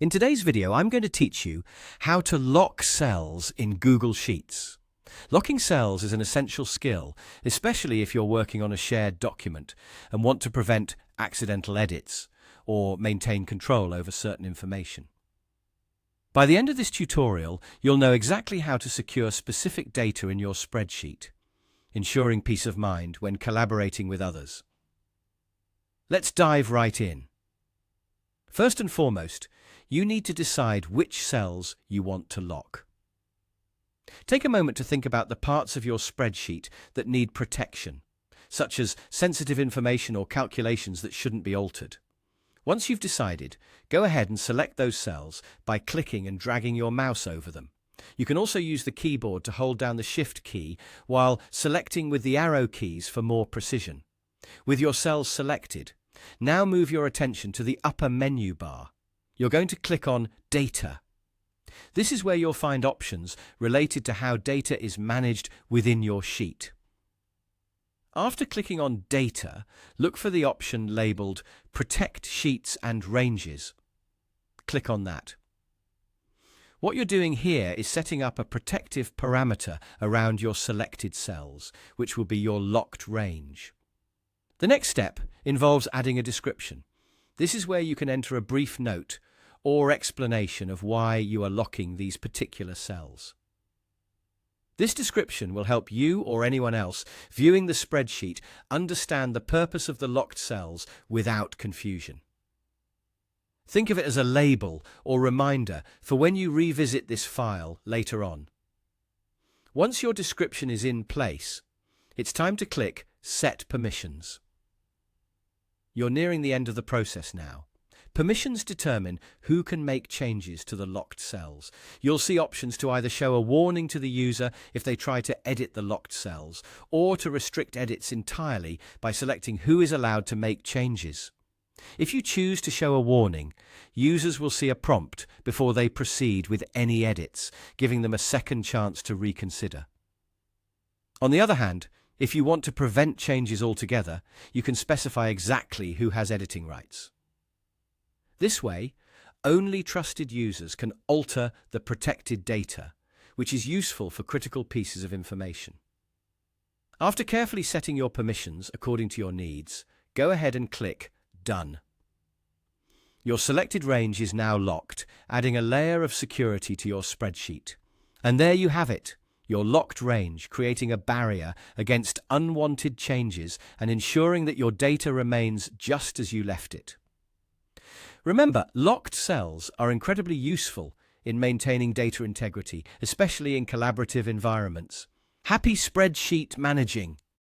In today's video, I'm going to teach you how to lock cells in Google Sheets. Locking cells is an essential skill, especially if you're working on a shared document and want to prevent accidental edits or maintain control over certain information. By the end of this tutorial, you'll know exactly how to secure specific data in your spreadsheet, ensuring peace of mind when collaborating with others. Let's dive right in. First and foremost, you need to decide which cells you want to lock. Take a moment to think about the parts of your spreadsheet that need protection, such as sensitive information or calculations that shouldn't be altered. Once you've decided, go ahead and select those cells by clicking and dragging your mouse over them. You can also use the keyboard to hold down the Shift key while selecting with the arrow keys for more precision. With your cells selected, now move your attention to the upper menu bar. You're going to click on Data. This is where you'll find options related to how data is managed within your sheet. After clicking on Data, look for the option labeled Protect Sheets and Ranges. Click on that. What you're doing here is setting up a protective parameter around your selected cells, which will be your locked range. The next step involves adding a description. This is where you can enter a brief note or explanation of why you are locking these particular cells. This description will help you or anyone else viewing the spreadsheet understand the purpose of the locked cells without confusion. Think of it as a label or reminder for when you revisit this file later on. Once your description is in place, it's time to click Set Permissions. You're nearing the end of the process now. Permissions determine who can make changes to the locked cells. You'll see options to either show a warning to the user if they try to edit the locked cells, or to restrict edits entirely by selecting who is allowed to make changes. If you choose to show a warning, users will see a prompt before they proceed with any edits, giving them a second chance to reconsider. On the other hand, if you want to prevent changes altogether, you can specify exactly who has editing rights. This way, only trusted users can alter the protected data, which is useful for critical pieces of information. After carefully setting your permissions according to your needs, go ahead and click Done. Your selected range is now locked, adding a layer of security to your spreadsheet. And there you have it, your locked range, creating a barrier against unwanted changes and ensuring that your data remains just as you left it. Remember, locked cells are incredibly useful in maintaining data integrity, especially in collaborative environments. Happy spreadsheet managing!